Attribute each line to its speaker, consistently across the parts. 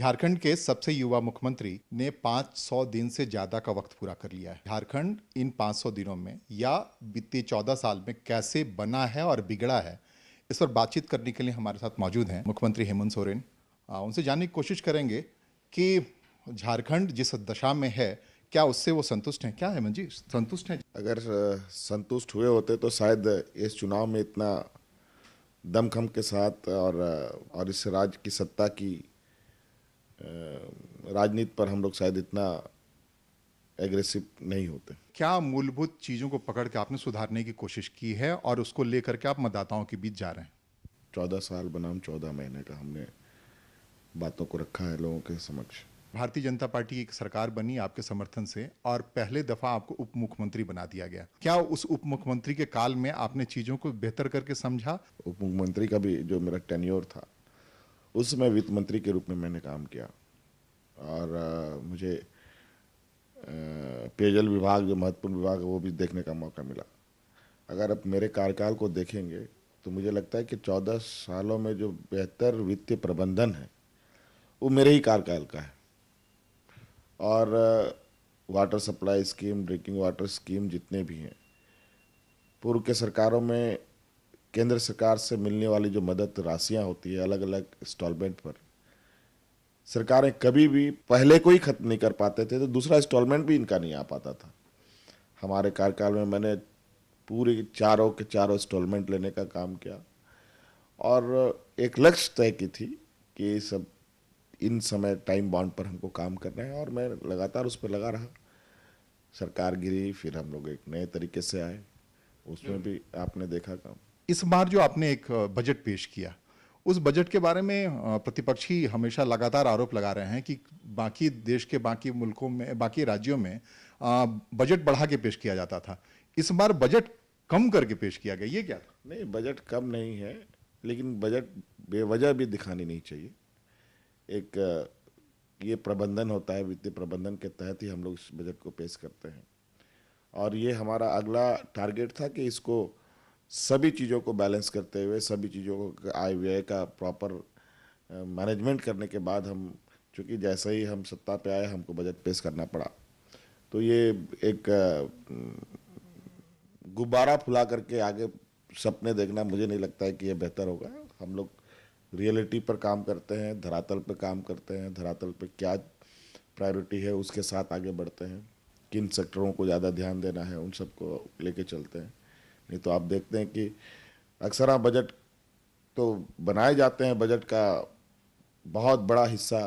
Speaker 1: झारखंड के सबसे युवा मुख्यमंत्री ने 500 दिन से ज्यादा का वक्त पूरा कर लिया है। झारखंड इन 500 दिनों में या बीते 14 साल में कैसे बना है और बिगड़ा है, इस पर बातचीत करने के लिए हमारे साथ मौजूद हैं मुख्यमंत्री हेमंत सोरेन। उनसे जानने की कोशिश करेंगे कि झारखंड जिस दशा में है, क्या उससे वो संतुष्ट हैं? क्या हेमंत जी संतुष्ट हैं?
Speaker 2: अगर संतुष्ट हुए होते तो शायद इस चुनाव में इतना दमखम के साथ और इस राज्य की सत्ता की राजनीति पर हम लोग शायद इतना एग्रेसिव नहीं होते।
Speaker 1: क्या मूलभूत चीजों को पकड़ के आपने सुधारने की कोशिश की है और उसको लेकर के आप मतदाताओं के बीच जा रहे हैं?
Speaker 2: 14 साल बनाम 14 महीने का हमने बातों को रखा है लोगों के समक्ष।
Speaker 1: भारतीय जनता पार्टी की एक सरकार बनी आपके समर्थन से और पहले दफा आपको उप मुख्यमंत्री बना दिया गया। क्या उस उप मुख्यमंत्री के काल में आपने चीजों को बेहतर करके समझा?
Speaker 2: उप मुख्यमंत्री का भी जो मेरा टेन्योर था, उस समय वित्त मंत्री के रूप में मैंने काम किया और मुझे पेयजल विभाग, जो महत्वपूर्ण विभाग है, वो भी देखने का मौका मिला। अगर आप मेरे कार्यकाल को देखेंगे तो मुझे लगता है कि 14 सालों में जो बेहतर वित्तीय प्रबंधन है वो मेरे ही कार्यकाल का है। और water supply scheme, drinking water scheme जितने भी हैं, पूर्व के सरकारों में केंद्र सरकार से मिलने वाली जो मदद राशियां होती है अलग अलग इंस्टॉलमेंट पर, सरकारें कभी भी पहले को ही खत्म नहीं कर पाते थे तो दूसरा इंस्टॉलमेंट भी इनका नहीं आ पाता था। हमारे कार्यकाल में मैंने पूरे चारों के चारों इंस्टॉलमेंट लेने का काम किया और एक लक्ष्य तय की थी कि सब इन समय टाइम बाउंड पर हमको काम करना है और मैं लगातार उस पर लगा रहा। सरकार गिरी, फिर हम लोग एक नए तरीके से आए, उसमें भी आपने देखा काम।
Speaker 1: इस बार जो आपने एक बजट पेश किया, उस बजट के बारे में प्रतिपक्षी हमेशा लगातार आरोप लगा रहे हैं कि बाकी देश के बाकी मुल्कों में, बाकी राज्यों में बजट बढ़ा के पेश किया जाता था, इस बार बजट कम करके पेश किया गया। ये क्या था?
Speaker 2: नहीं, बजट कम नहीं है, लेकिन बजट बेवजह भी दिखानी नहीं चाहिए। एक ये प्रबंधन होता है, वित्तीय प्रबंधन के तहत ही हम लोग इस बजट को पेश करते हैं और ये हमारा अगला टारगेट था कि इसको सभी चीज़ों को बैलेंस करते हुए, सभी चीज़ों को आय व्यय का प्रॉपर मैनेजमेंट करने के बाद हम, चूँकि जैसे ही हम सत्ता पे आए हमको बजट पेश करना पड़ा, तो ये एक गुब्बारा फुला करके आगे सपने देखना मुझे नहीं लगता है कि ये बेहतर होगा। हम लोग रियलिटी पर काम करते हैं, धरातल पर काम करते हैं, धरातल पर क्या प्रायोरिटी है उसके साथ आगे बढ़ते हैं, किन सेक्टरों को ज़्यादा ध्यान देना है उन सबको लेके चलते हैं। नहीं तो आप देखते हैं कि अक्सर बजट तो बनाए जाते हैं, बजट का बहुत बड़ा हिस्सा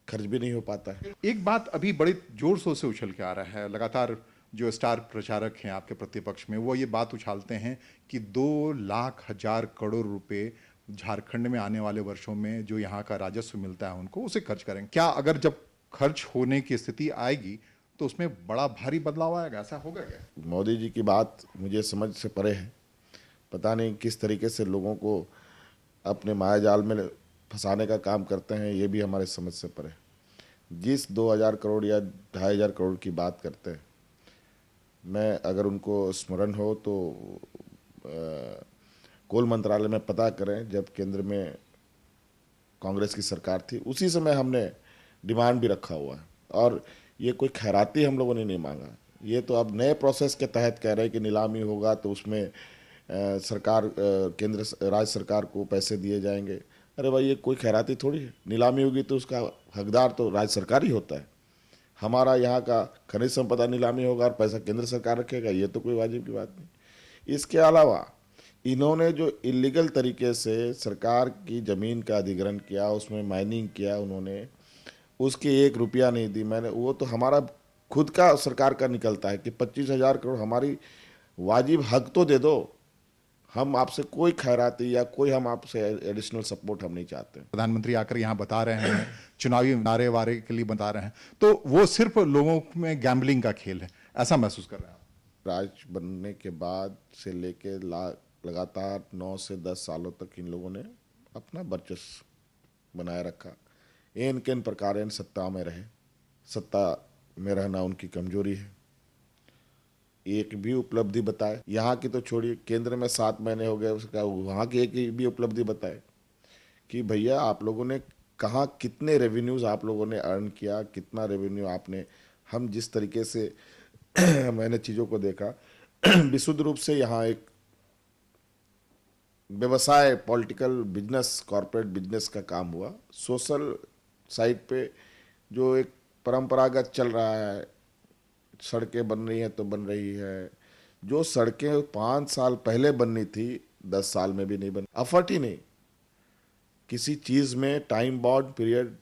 Speaker 2: खर्च भी नहीं हो पाता है।
Speaker 1: एक बात अभी बड़े जोर शोर से उछल के आ रहा है, लगातार जो स्टार प्रचारक हैं आपके प्रतिपक्ष में, वो ये बात उछालते हैं कि 2,00,000 रुपए झारखंड में आने वाले वर्षों में जो यहाँ का राजस्व मिलता है उनको उसे खर्च करेंगे। क्या अगर जब खर्च होने की स्थिति आएगी तो उसमें बड़ा भारी बदलाव आएगा? ऐसा होगा क्या?
Speaker 2: मोदी जी की बात मुझे समझ से परे है। पता नहीं किस तरीके से लोगों को अपने मायाजाल में फंसाने का काम करते हैं, ये भी हमारे समझ से परे है। जिस 2,000 करोड़ या 2,500 करोड़ की बात करते हैं, मैं अगर उनको स्मरण हो तो कोल मंत्रालय में पता करें, जब केंद्र में कांग्रेस की सरकार थी उसी समय हमने डिमांड भी रखा हुआ है और ये कोई खैराती हम लोगों ने नहीं मांगा। ये तो अब नए प्रोसेस के तहत कह रहे हैं कि नीलामी होगा तो उसमें सरकार, केंद्र राज्य सरकार को पैसे दिए जाएंगे। अरे भाई, ये कोई खैराती थोड़ी है। नीलामी होगी तो उसका हकदार तो राज्य सरकार ही होता है। हमारा यहाँ का खनिज संपदा नीलामी होगा और पैसा केंद्र सरकार रखेगा, ये तो कोई वाजिब की बात नहीं। इसके अलावा इन्होंने जो इलीगल तरीके से सरकार की ज़मीन का अधिग्रहण किया, उसमें माइनिंग किया उन्होंने, उसके 1 रुपया नहीं दी मैंने। वो तो हमारा खुद का सरकार का निकलता है कि 25,000 करोड़ हमारी वाजिब हक तो दे दो। हम आपसे कोई खैराती या कोई हम आपसे एडिशनल सपोर्ट हम नहीं चाहते।
Speaker 1: प्रधानमंत्री आकर यहाँ बता रहे हैं, चुनावी नारे वारे के लिए बता रहे हैं, तो वो सिर्फ लोगों में गैम्बलिंग का खेल है, ऐसा महसूस कर रहे हैं आप?
Speaker 2: राज्य बनने के बाद से लेके लगातार 9 से 10 सालों तक इन लोगों ने अपना वर्चस्व बनाए रखा। इन किन प्रकार इन सत्ता में रहे, सत्ता में रहना उनकी कमजोरी है। एक भी उपलब्धि बताए, यहाँ की तो छोड़िए, केंद्र में 7 महीने हो गए उसका, वहाँ की एक भी उपलब्धि बताए कि भैया आप लोगों ने कहाँ कितने रेवेन्यूज आप लोगों ने अर्न किया, कितना रेवेन्यू आपने, हम जिस तरीके से मैंने चीज़ों को देखा विशुद्ध रूप से यहाँ एक व्यवसाय, पॉलिटिकल बिजनेस, कॉरपोरेट बिजनेस का काम हुआ। सोशल साइड पे जो एक परंपरागत चल रहा है, सड़कें बन रही हैं तो बन रही है, जो सड़कें 5 साल पहले बननी थी 10 साल में भी नहीं बनी। एफर्ट ही नहीं, किसी चीज़ में टाइम बाउंड पीरियड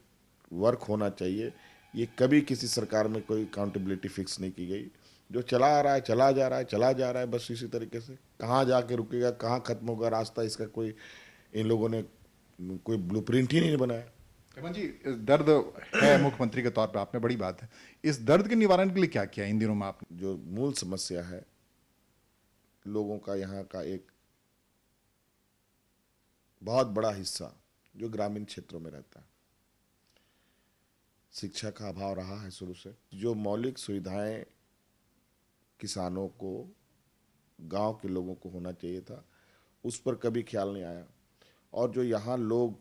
Speaker 2: वर्क होना चाहिए। ये कभी किसी सरकार में कोई अकाउंटेबिलिटी फिक्स नहीं की गई। जो चला आ रहा है चला जा रहा है चला जा रहा है, बस इसी तरीके से कहाँ जाके रुकेगा, कहाँ खत्म होगा रास्ता, इसका कोई इन लोगों ने कोई ब्लूप्रिंट ही नहीं बनाया।
Speaker 1: हेमंत जी, दर्द है मुख्यमंत्री के तौर पर, आपने बड़ी बात है, इस दर्द के निवारण के लिए क्या किया इन दिनों में आपने?
Speaker 2: जो मूल समस्या है लोगों का, यहाँ का एक बहुत बड़ा हिस्सा जो ग्रामीण क्षेत्रों में रहता है, शिक्षा का अभाव रहा है शुरू से। जो मौलिक सुविधाएं किसानों को, गांव के लोगों को होना चाहिए था, उस पर कभी ख्याल नहीं आया। और जो यहाँ लोग,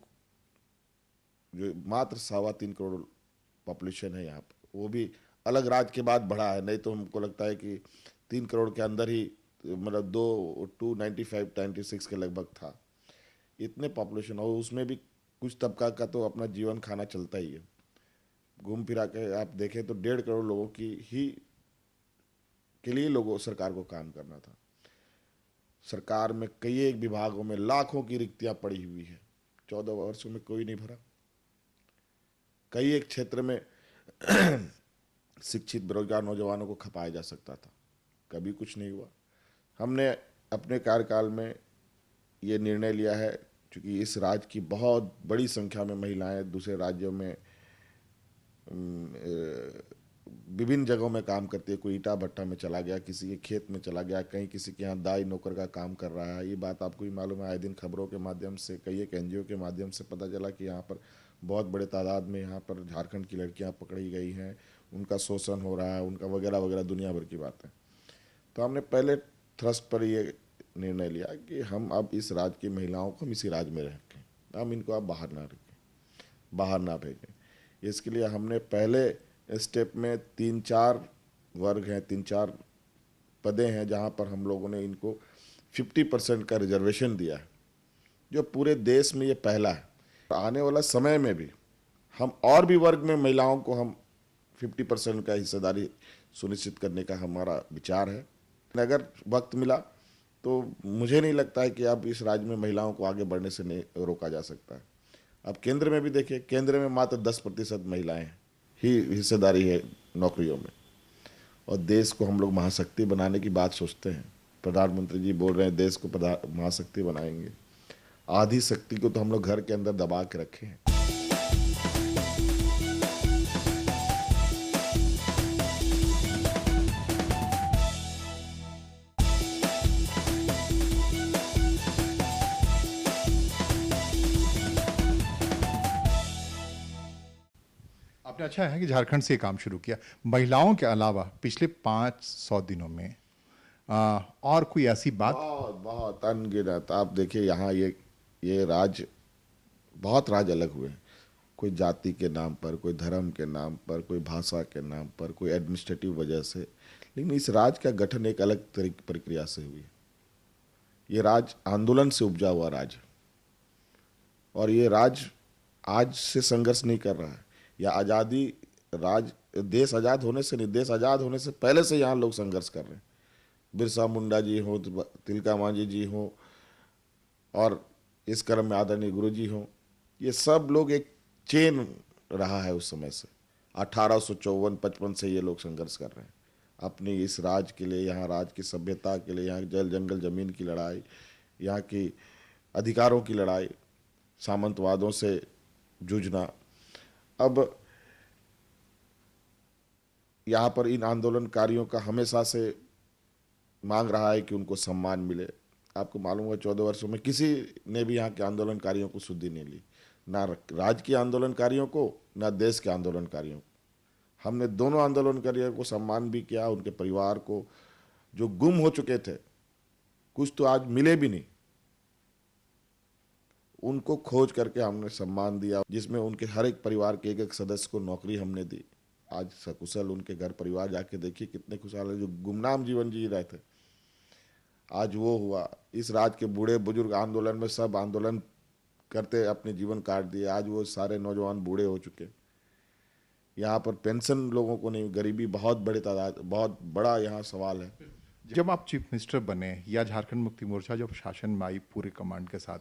Speaker 2: जो मात्र 3.25 करोड़ पॉपुलेशन है यहाँ पर, वो भी अलग राज्य के बाद बढ़ा है, नहीं तो हमको लगता है कि 3 करोड़ के अंदर ही, मतलब 295-96 के लगभग था। इतने पॉपुलेशन, और उसमें भी कुछ तबका का तो अपना जीवन खाना चलता ही है। घूम फिरा के आप देखें तो 1.5 करोड़ लोगों की ही के लिए लोगों सरकार को काम करना था। सरकार में कई एक विभागों में लाखों की रिक्तियां पड़ी हुई है, 14 वर्षों में कोई नहीं भरा। कई एक क्षेत्र में शिक्षित बेरोजगार नौजवानों को खपाया जा सकता था, कभी कुछ नहीं हुआ। हमने अपने कार्यकाल में ये निर्णय लिया है, क्योंकि इस राज्य की बहुत बड़ी संख्या में महिलाएं दूसरे राज्यों में विभिन्न जगहों में काम करती है। कोई ईटा भट्टा में चला गया, किसी के खेत में चला गया, कहीं किसी के यहाँ दाई नौकर का काम कर रहा है। ये बात आपको भी मालूम है, आए दिन खबरों के माध्यम से, कई एक एनजीओ के माध्यम से पता चला कि यहाँ पर बहुत बड़े तादाद में यहाँ पर झारखंड की लड़कियाँ पकड़ी गई हैं, उनका शोषण हो रहा है, उनका वगैरह वगैरह दुनिया भर की बात है। तो हमने पहले थ्रस्ट पर ये निर्णय लिया कि हम अब इस राज्य की महिलाओं को हम इसी राज्य में रखें, हम इनको अब बाहर ना रखें, बाहर ना भेजें। इसके लिए हमने पहले स्टेप में 3-4 वर्ग हैं, 3-4 पदें हैं, जहाँ पर हम लोगों ने इनको 50% का रिजर्वेशन दिया है, जो पूरे देश में ये पहला है। आने वाला समय में भी हम और भी वर्ग में महिलाओं को हम 50% का हिस्सेदारी सुनिश्चित करने का हमारा विचार है। अगर वक्त मिला तो मुझे नहीं लगता है कि अब इस राज्य में महिलाओं को आगे बढ़ने से नहीं रोका जा सकता है। अब केंद्र में भी देखिए, केंद्र में मात्र 10% महिलाएं ही हिस्सेदारी है नौकरियों में, और देश को हम लोग महाशक्ति बनाने की बात सोचते हैं। प्रधानमंत्री जी बोल रहे हैं देश को महाशक्ति बनाएंगे। आधी शक्ति को तो हम लोग घर के अंदर दबा के रखे हैं।
Speaker 1: आपने, अच्छा है कि झारखंड से ये काम शुरू किया। महिलाओं के अलावा पिछले 500 दिनों में और कोई ऐसी बात?
Speaker 2: बहुत बहुत अनगिनत। आप देखिए यहाँ ये राज्य, बहुत राज्य अलग हुए हैं, कोई जाति के नाम पर, कोई धर्म के नाम पर, कोई भाषा के नाम पर, कोई एडमिनिस्ट्रेटिव वजह से, लेकिन इस राज्य का गठन एक अलग तरीके प्रक्रिया से हुई है। ये राज्य आंदोलन से उपजा हुआ राज्य, और ये राज्य आज से संघर्ष नहीं कर रहा है, या आज़ादी देश आज़ाद होने से नहीं, देश आज़ाद होने से पहले से यहाँ लोग संघर्ष कर रहे हैं। बिरसा मुंडा जी हो, तिलका मांझी जी हो, और इस क्रम में आदरणीय गुरु जी हो, ये सब लोग एक चेन रहा है उस समय से। 1854-55 से ये लोग संघर्ष कर रहे हैं अपनी इस राज्य के लिए, यहाँ राज्य की सभ्यता के लिए, यहाँ जल जंगल जमीन की लड़ाई, यहाँ की अधिकारों की लड़ाई, सामंतवादों से जूझना। अब यहाँ पर इन आंदोलनकारियों का हमेशा से मांग रहा है कि उनको सम्मान मिले। आपको मालूम है 14 वर्षों में किसी ने भी यहाँ के आंदोलनकारियों को सुधि नहीं ली, ना राज्य के आंदोलनकारियों को, ना देश के आंदोलनकारियों को। हमने दोनों आंदोलनकारियों को सम्मान भी किया, उनके परिवार को जो गुम हो चुके थे, कुछ तो आज मिले भी नहीं, उनको खोज करके हमने सम्मान दिया, जिसमें उनके हर एक परिवार के एक एक सदस्य को नौकरी हमने दी। आज सकुशल उनके घर परिवार जाके देखिए कितने खुशहाल है। जो गुमनाम जीवन जी रहे थे, आज वो हुआ। इस राज्य के बूढ़े बुजुर्ग आंदोलन में सब आंदोलन करते अपने जीवन काट दिए, आज वो सारे नौजवान बूढ़े हो चुके। यहाँ पर पेंशन लोगों को नहीं, गरीबी बहुत बड़ी तादाद, बहुत बड़ा यहाँ सवाल है।
Speaker 1: जब आप चीफ मिनिस्टर बने या झारखंड मुक्ति मोर्चा जब शासन में आई पूरे कमांड के साथ,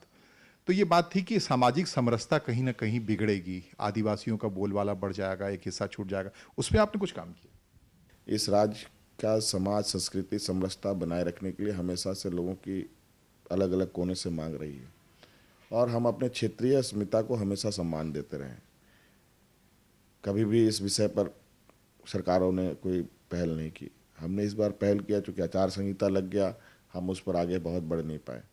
Speaker 1: तो ये बात थी कि सामाजिक समरसता कहीं ना कहीं बिगड़ेगी, आदिवासियों का बोलबाला बढ़ जाएगा, एक हिस्सा छूट जाएगा। उसमें आपने कुछ काम किया?
Speaker 2: इस राज्य का समाज संस्कृति समरसता बनाए रखने के लिए हमेशा से लोगों की अलग अलग कोने से मांग रही है, और हम अपने क्षेत्रीय अस्मिता को हमेशा सम्मान देते रहे। कभी भी इस विषय पर सरकारों ने कोई पहल नहीं की। हमने इस बार पहल किया, चूँकि आचार संहिता लग गया, हम उस पर आगे बहुत बढ़ नहीं पाए।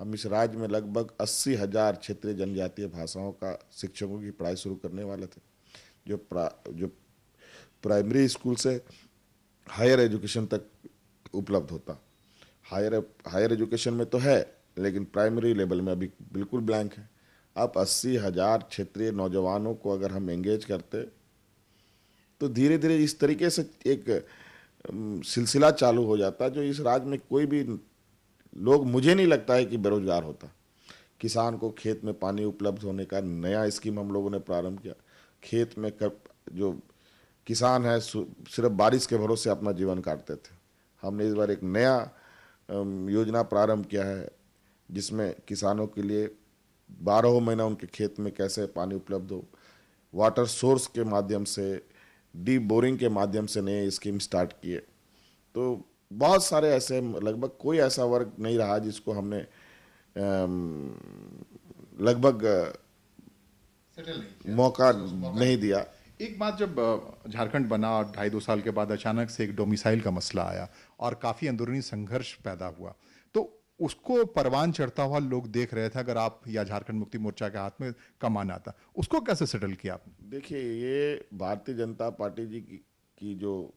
Speaker 2: हम इस राज्य में लगभग 80,000 क्षेत्रीय जनजातीय भाषाओं का शिक्षकों की पढ़ाई शुरू करने वाले थे, जो प्राइमरी स्कूल से हायर एजुकेशन तक उपलब्ध होता। हायर एजुकेशन में तो है, लेकिन प्राइमरी लेवल में अभी बिल्कुल ब्लैंक है। अब 80,000 क्षेत्रीय नौजवानों को अगर हम एंगेज करते तो धीरे धीरे इस तरीके से एक सिलसिला चालू हो जाता, जो इस राज्य में कोई भी लोग, मुझे नहीं लगता है कि बेरोजगार होता। किसान को खेत में पानी उपलब्ध होने का नया स्कीम हम लोगों ने प्रारंभ किया। खेत में जो किसान है सिर्फ बारिश के भरोसे अपना जीवन काटते थे, हमने इस बार एक नया योजना प्रारंभ किया है, जिसमें किसानों के लिए 12 महीना उनके खेत में कैसे पानी उपलब्ध हो, वाटर सोर्स के माध्यम से, डीप बोरिंग के माध्यम से नए स्कीम स्टार्ट किए। तो बहुत सारे ऐसे, लगभग कोई ऐसा वर्ग नहीं रहा जिसको हमने लगभग मौका नहीं दिया।
Speaker 1: एक बात, जब झारखंड बना और 2.5-2 साल के बाद अचानक से एक डोमिसाइल का मसला आया और काफ़ी अंदरूनी संघर्ष पैदा हुआ, तो उसको परवान चढ़ता हुआ लोग देख रहे थे। अगर आप या झारखंड मुक्ति मोर्चा के हाथ में कमान आता, उसको कैसे सेटल किया आपने?
Speaker 2: देखिए, ये भारतीय जनता पार्टी जी की जो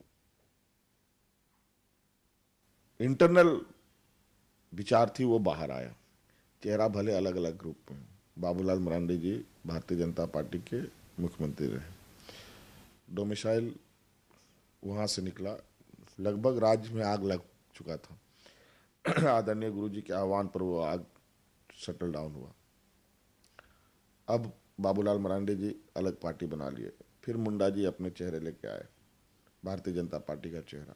Speaker 2: इंटरनल विचार थी वो बाहर आया। चेहरा भले अलग अलग ग्रुप में, बाबूलाल मरांडी जी भारतीय जनता पार्टी के मुख्यमंत्री रहे, डोमिसाइल वहाँ से निकला, लगभग राज्य में आग लग चुका था। आदरणीय गुरुजी के आह्वान पर वो आग शटल डाउन हुआ। अब बाबूलाल मरांडी जी अलग पार्टी बना लिए, फिर मुंडा जी अपने चेहरे लेके आए, भारतीय जनता पार्टी का चेहरा।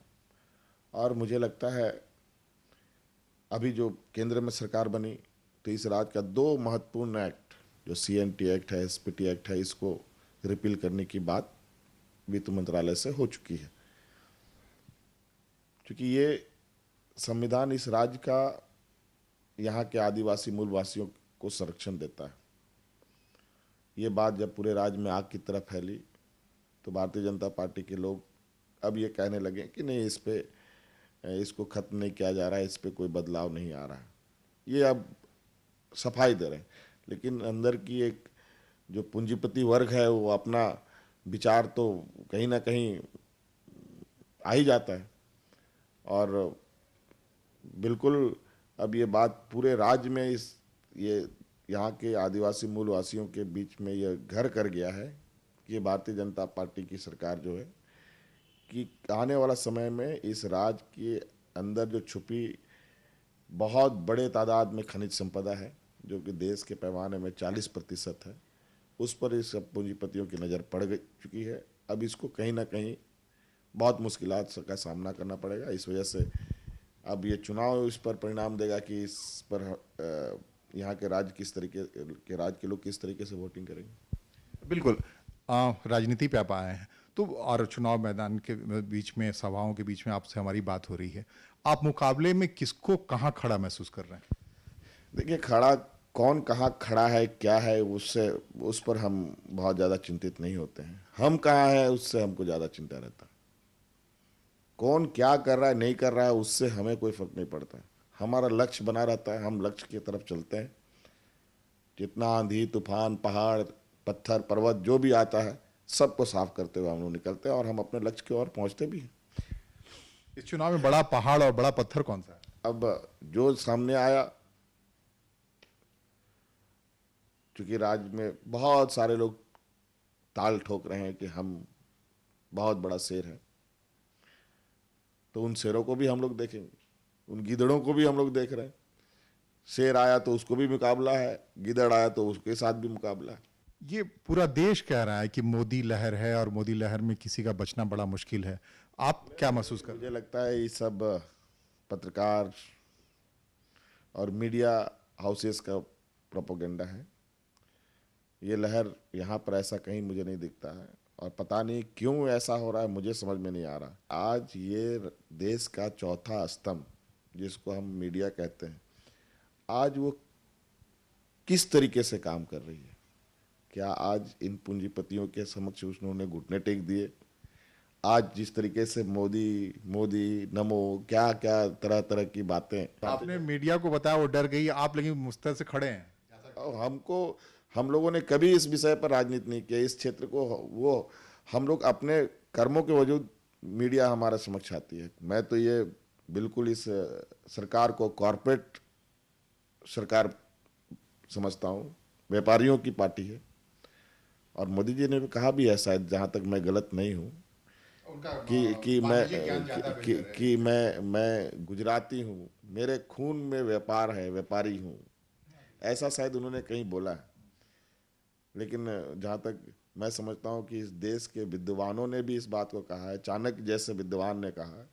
Speaker 2: और मुझे लगता है अभी जो केंद्र में सरकार बनी, तो इस राज्य का 2 महत्वपूर्ण एक्ट, जो CNT एक्ट है, SPT एक्ट है, इसको रिपील करने की बात वित्त मंत्रालय से हो चुकी है। क्योंकि ये संविधान इस राज्य का, यहाँ के आदिवासी मूलवासियों को संरक्षण देता है। ये बात जब पूरे राज्य में आग की तरह फैली, तो भारतीय जनता पार्टी के लोग अब ये कहने लगे कि नहीं, इसको खत्म नहीं किया जा रहा है, इस पर कोई बदलाव नहीं आ रहा है। ये अब सफाई दे रहे हैं, लेकिन अंदर की एक जो पूंजीपति वर्ग है, वो अपना विचार तो कहीं ना कहीं आ ही जाता है। और बिल्कुल अब ये बात पूरे राज्य में ये यहाँ के आदिवासी मूलवासियों के बीच में ये घर कर गया है कि ये भारतीय जनता पार्टी की सरकार जो है, कि आने वाला समय में इस राज्य के अंदर जो छुपी बहुत बड़े तादाद में खनिज संपदा है, जो कि देश के पैमाने में 40% है, उस पर इस पूंजीपतियों की नज़र पड़ चुकी है। अब इसको कहीं ना कहीं बहुत मुश्किलात का सामना करना पड़ेगा। इस वजह से अब ये चुनाव इस पर परिणाम देगा कि इस पर यहाँ के राज्य के लोग किस तरीके से वोटिंग करेंगे।
Speaker 1: बिल्कुल, राजनीति पे आप आए हैं, तो और चुनाव मैदान के बीच में, सभाओं के बीच में आपसे हमारी बात हो रही है, आप मुकाबले में किसको कहाँ खड़ा महसूस कर रहे हैं?
Speaker 2: देखिए, कौन कहाँ खड़ा है, क्या है, उस पर हम बहुत ज़्यादा चिंतित नहीं होते हैं। हम कहाँ हैं उससे हमको ज़्यादा चिंता रहता है। कौन क्या कर रहा है, नहीं कर रहा है, उससे हमें कोई फर्क नहीं पड़ता है। हमारा लक्ष्य बना रहता है, हम लक्ष्य की तरफ चलते हैं। जितना आंधी तूफान, पहाड़, पत्थर, पर्वत जो भी आता है, सबको साफ करते हुए हम लोग निकलते हैं, और हम अपने लक्ष्य की ओर पहुंचते भी हैं।
Speaker 1: इस चुनाव में बड़ा पहाड़ और बड़ा पत्थर कौन सा है?
Speaker 2: अब जो सामने आया, चूंकि राज्य में बहुत सारे लोग ताल ठोक रहे हैं कि हम बहुत बड़ा शेर है, तो उन शेरों को भी हम लोग देखेंगे, उन गिदड़ों को भी हम लोग देख रहे हैं। शेर आया तो उसको भी मुकाबला है, गिदड़ आया तो उसके साथ भी मुकाबला है।
Speaker 1: ये पूरा देश कह रहा है कि मोदी लहर है और मोदी लहर में किसी का बचना बड़ा मुश्किल है। आप क्या महसूस कर रहे
Speaker 2: मुझे लगता है ये सब पत्रकार और मीडिया हाउसेस का प्रोपेगेंडा है। ये लहर यहाँ पर ऐसा कहीं मुझे नहीं दिखता है, और पता नहीं क्यों ऐसा हो रहा है, मुझे समझ में नहीं आ रहा। आज ये देश का चौथा स्तंभ जिसको हम मीडिया कहते हैं, आज वो किस तरीके से काम कर रही है? क्या आज इन पूंजीपतियों के समक्ष उन्होंने घुटने टेक दिए? आज जिस तरीके से मोदी मोदी नमो क्या क्या तरह तरह की बातें
Speaker 1: आपने मीडिया को बताया, वो डर गई, आप लेकिन मुस्तैद से खड़े हैं।
Speaker 2: और हम लोगों ने कभी इस विषय पर राजनीति नहीं किया। इस क्षेत्र को वो हम लोग अपने कर्मों के वजूद मीडिया हमारे समक्ष आती है। मैं तो ये बिल्कुल इस सरकार को कॉरपोरेट सरकार समझता हूँ, व्यापारियों की पार्टी है। और मोदी जी ने भी कहा भी है, शायद जहाँ तक मैं गलत नहीं हूँ, कि मैं गुजराती हूँ, मेरे खून में व्यापार है, व्यापारी हूँ, ऐसा शायद उन्होंने कहीं बोला है। लेकिन जहाँ तक मैं समझता हूँ कि इस देश के विद्वानों ने भी इस बात को कहा है, चाणक्य जैसे विद्वान ने कहा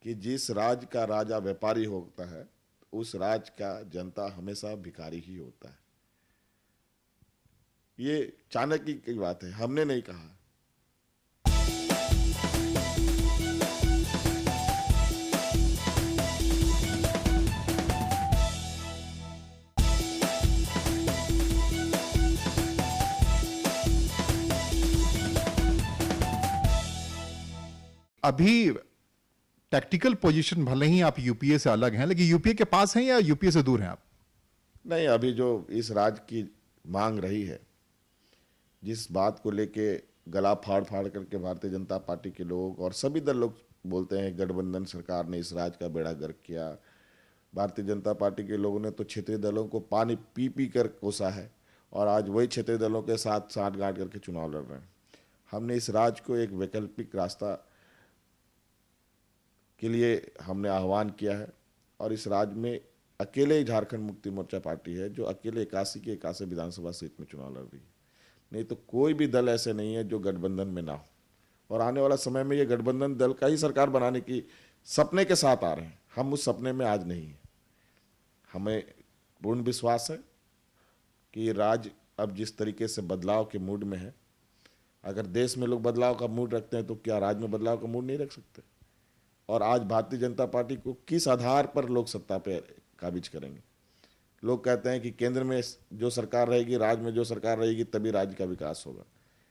Speaker 2: कि जिस राज का राजा व्यापारी होता है, उस राज का जनता हमेशा भिखारी ही होता है। ये चाणक्य की बात है, हमने नहीं कहा।
Speaker 1: अभी टैक्टिकल पोजीशन भले ही आप यूपीए से अलग हैं, लेकिन यूपीए के पास हैं या यूपीए से दूर हैं आप?
Speaker 2: नहीं, अभी जो इस राज्य की मांग रही है, जिस बात को लेके गला फाड़ फाड़ करके भारतीय जनता पार्टी के लोग और सभी दल लोग बोलते हैं गठबंधन सरकार ने इस राज्य का बेड़ा गर्क किया। भारतीय जनता पार्टी के लोगों ने तो क्षेत्रीय दलों को पानी पी पी कर कोसा है, और आज वही क्षेत्रीय दलों के साथ साठगांठ करके चुनाव लड़ रहे हैं। हमने इस राज्य को एक वैकल्पिक रास्ता के लिए हमने आह्वान किया है, और इस राज्य में अकेले ही झारखंड मुक्ति मोर्चा पार्टी है जो अकेले 81 की 81 विधानसभा सीट में चुनाव लड़ रही है। नहीं तो कोई भी दल ऐसे नहीं है जो गठबंधन में ना हो, और आने वाला समय में ये गठबंधन दल का ही सरकार बनाने की सपने के साथ आ रहे हैं। हम उस सपने में आज नहीं हैं। हमें पूर्ण विश्वास है कि ये राज्य अब जिस तरीके से बदलाव के मूड में है, अगर देश में लोग बदलाव का मूड रखते हैं तो क्या राज्य में बदलाव का मूड नहीं रख सकते? और आज भारतीय जनता पार्टी को किस आधार पर लोग सत्ता पे काबिज करेंगे? लोग कहते हैं कि केंद्र में जो सरकार रहेगी, राज्य में जो सरकार रहेगी, तभी राज्य का विकास होगा।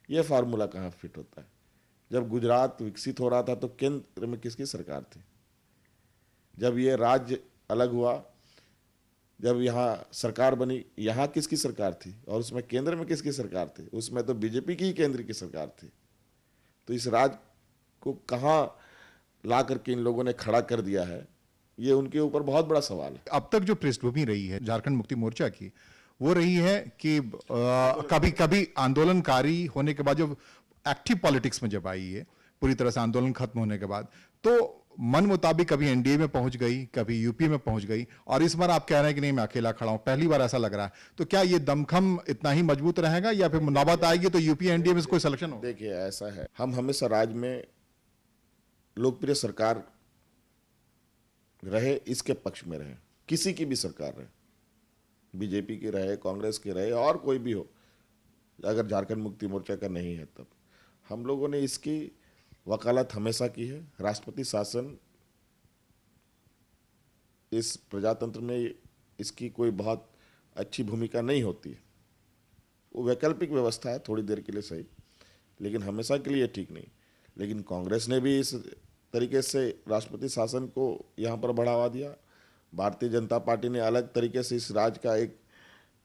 Speaker 2: ये फार्मूला कहाँ फिट होता है? जब गुजरात विकसित हो रहा था तो केंद्र में किसकी सरकार थी? जब ये राज्य अलग हुआ, जब यहाँ सरकार बनी, यहाँ किसकी सरकार थी? और उसमें केंद्र में किसकी सरकार थी? उसमें तो बीजेपी की ही केंद्र की सरकार थी। तो इस राज्य को कहाँ ला करके इन लोगों ने खड़ा कर दिया है, ये उनके ऊपर बहुत बड़ा सवाल है।
Speaker 1: अब तक जो पृष्ठभूमि रही है झारखंड मुक्ति मोर्चा की, वो रही है कि कभी कभी आंदोलनकारी होने के बाद जो एक्टिव पॉलिटिक्स में जब आई है, पूरी तरह से आंदोलन खत्म होने के बाद, तो मन मुताबिक कभी एनडीए में पहुंच गई, कभी यूपीए में पहुंच गई, और इस बार आप कह रहे हैं कि नहीं मैं अकेला खड़ा हूं, पहली बार ऐसा लग रहा है। तो क्या ये दमखम इतना ही मजबूत रहेगा, या फिर नौबत आएगी तो यूपीए एनडीए में कोई सिलेक्शन हो?
Speaker 2: देखिए, ऐसा है, हम हमेशा राज्य में लोकप्रिय सरकार रहे इसके पक्ष में रहे, किसी की भी सरकार रहे, बीजेपी की रहे, कांग्रेस की रहे, और कोई भी हो, अगर झारखंड मुक्ति मोर्चा का नहीं है तब हम लोगों ने इसकी वकालत हमेशा की है। राष्ट्रपति शासन इस प्रजातंत्र में इसकी कोई बहुत अच्छी भूमिका नहीं होती है। वो वैकल्पिक व्यवस्था है, थोड़ी देर के लिए सही, लेकिन हमेशा के लिए ठीक नहीं। लेकिन कांग्रेस ने भी इस तरीके से राष्ट्रपति शासन को यहाँ पर बढ़ावा दिया। भारतीय जनता पार्टी ने अलग तरीके से इस राज्य का एक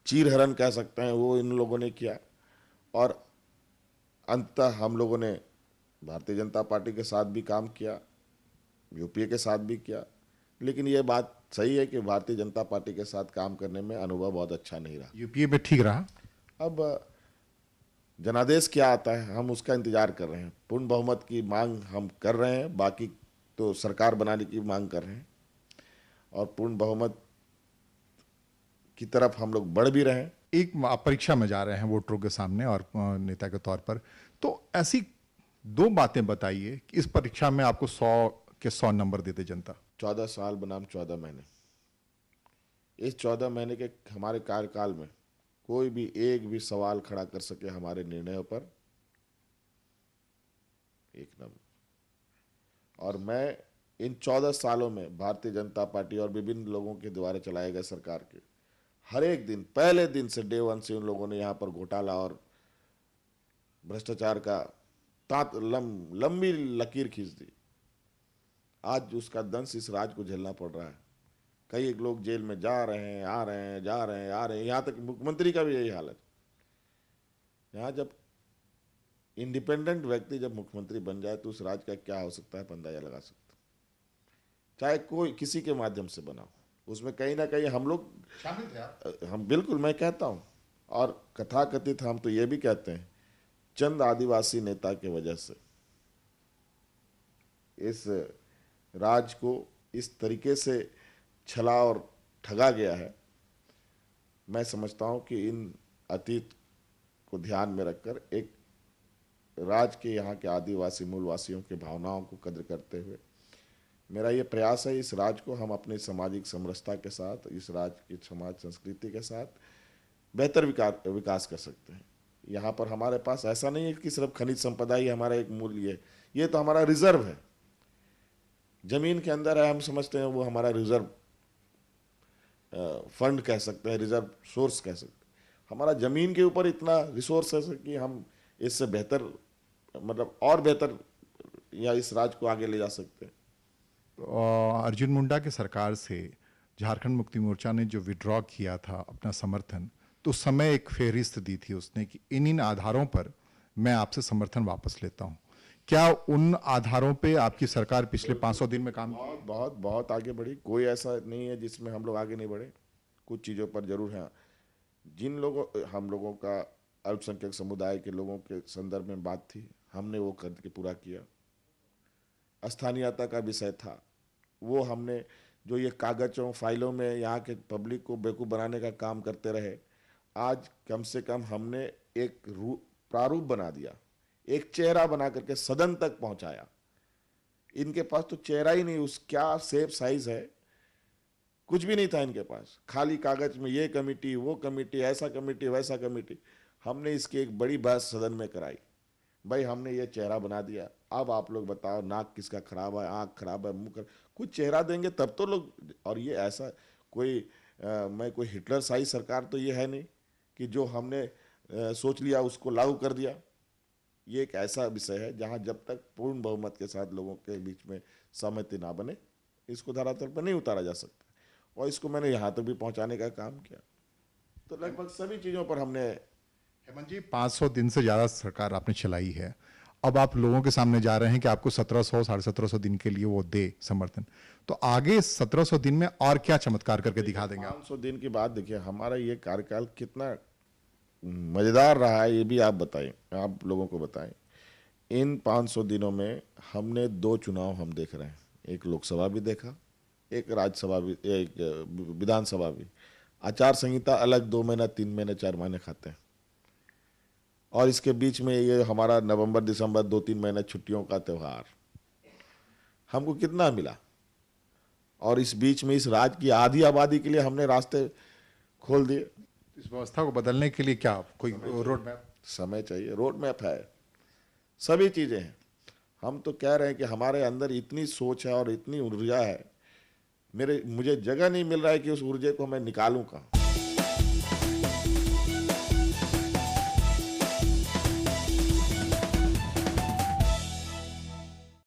Speaker 2: चीरहरण कह सकते हैं, वो इन लोगों ने किया। और अंततः हम लोगों ने भारतीय जनता पार्टी के साथ भी काम किया, यूपीए के साथ भी किया, लेकिन ये बात सही है कि भारतीय जनता पार्टी के साथ काम करने में अनुभव बहुत अच्छा नहीं रहा।
Speaker 1: यूपीए में ठीक रहा।
Speaker 2: अब जनादेश क्या आता है, हम उसका इंतजार कर रहे हैं। पूर्ण बहुमत की मांग हम कर रहे हैं, बाकी तो सरकार बनाने की मांग कर रहे हैं, और पूर्ण बहुमत की तरफ हम लोग बढ़ भी रहे हैं।
Speaker 1: एक आप परीक्षा में जा रहे हैं वोटरों के सामने और नेता के तौर पर, तो ऐसी दो बातें बताइए कि इस परीक्षा में आपको 100 के 100 नंबर देते जनता।
Speaker 2: 14 साल बनाम 14 महीने, इस 14 महीने के हमारे कार्यकाल में कोई भी एक भी सवाल खड़ा कर सके हमारे निर्णयों पर, एक नंबर। और मैं इन 14 सालों में भारतीय जनता पार्टी और विभिन्न लोगों के द्वारा चलाए गए सरकार के हर एक दिन, पहले दिन से डे वन से उन लोगों ने यहाँ पर घोटाला और भ्रष्टाचार का लंबी लकीर खींच दी। आज उसका दंश इस राज्य को झेलना पड़ रहा है। कई लोग जेल में जा रहे हैं, आ रहे हैं, जा रहे हैं, आ रहे हैं, यहाँ तक मुख्यमंत्री का भी यही हालत। यहाँ जब इंडिपेंडेंट व्यक्ति जब मुख्यमंत्री बन जाए तो उस राज्य का क्या हो सकता है, अंदाजा लगा सकते, चाहे कोई किसी के माध्यम से बना हो। उसमें कहीं ना कहीं हम लोग
Speaker 1: शामिल थे आप?
Speaker 2: हम बिल्कुल, मैं कहता हूँ, और कथाकथित हम तो ये भी कहते हैं, चंद आदिवासी नेता की वजह से इस राज्य को इस तरीके से छला और ठगा गया है। मैं समझता हूं कि इन अतीत को ध्यान में रखकर एक राज्य के यहाँ के आदिवासी मूलवासियों के भावनाओं को कद्र करते हुए मेरा ये प्रयास है, इस राज्य को हम अपनी सामाजिक समरसता के साथ, इस राज्य की समाज संस्कृति के साथ बेहतर विकास कर सकते हैं। यहाँ पर हमारे पास ऐसा नहीं है कि सिर्फ खनिज संपदा ही हमारा एक मूल्य है, ये तो हमारा रिजर्व है, जमीन के अंदर है, हम समझते हैं वो हमारा रिजर्व फंड कह सकते हैं, रिजर्व सोर्स कह सकते हैं। हमारा जमीन के ऊपर इतना रिसोर्स है कि हम इससे बेहतर, मतलब और बेहतर, या इस राज्य को आगे ले जा सकते हैं।
Speaker 1: अर्जुन मुंडा की सरकार से झारखंड मुक्ति मोर्चा ने जो विड्रॉ किया था अपना समर्थन, तो उस समय एक फेहरिस्त दी थी उसने कि इन आधारों पर मैं आपसे समर्थन वापस लेता हूं। क्या उन आधारों पे आपकी सरकार पिछले 500 दिन में काम
Speaker 2: बहुत बहुत बहुत आगे बढ़ी? कोई ऐसा नहीं है जिसमें हम लोग आगे नहीं बढ़े। कुछ चीज़ों पर जरूर है, जिन लोगों, हम लोगों का अल्पसंख्यक समुदाय के लोगों के संदर्भ में बात थी, हमने वो करके पूरा किया। स्थानीयता का विषय था, वो हमने, जो ये कागजों फाइलों में यहाँ के पब्लिक को बेवकूफ़ बनाने का काम करते रहे, आज कम से कम हमने एक प्रारूप बना दिया, एक चेहरा बना करके सदन तक पहुंचाया। इनके पास तो चेहरा ही नहीं, उस क्या शेप साइज है, कुछ भी नहीं था इनके पास, खाली कागज में ये कमेटी, वो कमेटी, ऐसा कमेटी, वैसा कमेटी। हमने इसकी एक बड़ी बहस सदन में कराई, भाई हमने ये चेहरा बना दिया, अब आप लोग बताओ नाक किसका खराब है, आँख खराब है, मुंह कुछ चेहरा देंगे तब तो लोग। और ये ऐसा कोई मैं कोई हिटलर साई सरकार तो ये है नहीं कि जो हमने सोच लिया उसको लागू कर दिया। ये एक ऐसा विषय है जहां जब तक पूर्ण बहुमत के साथ लोगों के बीच में सहमति ना बने, इसको धरातल पर नहीं उतारा जा सकता। और इसको मैंने यहाँ तक भी पहुँचाने का काम किया। तो लगभग सभी चीज़ों पर हमने।
Speaker 1: हेमंत जी, 500 दिन से ज़्यादा सरकार आपने चलाई है, अब आप लोगों के सामने जा रहे हैं कि आपको 1700 1750 दिन के लिए वो दे समर्थन, तो आगे 1700 दिन में और क्या चमत्कार करके दिखा देंगे आप?
Speaker 2: 500 दिन की बात देखिए, हमारा ये कार्यकाल कितना मज़ेदार रहा है ये भी आप बताएं, आप लोगों को बताएं। इन 500 दिनों में हमने 2 चुनाव हम देख रहे हैं, एक लोकसभा भी देखा, एक राज्यसभा भी, एक विधानसभा भी। आचार संहिता अलग 2 महीना 3 महीने 4 महीने खाते हैं, और इसके बीच में ये हमारा नवंबर दिसंबर 2-3 महीने छुट्टियों का त्यौहार, हमको कितना मिला। और इस बीच में इस राज्य की आधी आबादी के लिए हमने रास्ते खोल दिए।
Speaker 1: इस व्यवस्था को बदलने के लिए क्या कोई रोड मैप?
Speaker 2: समय चाहिए, रोड मैप है, सभी चीज़ें हैं। हम तो कह रहे हैं कि हमारे अंदर इतनी सोच है और इतनी ऊर्जा है, मुझे जगह नहीं मिल रहा है कि उस ऊर्जा को मैं निकालूं कहाँ।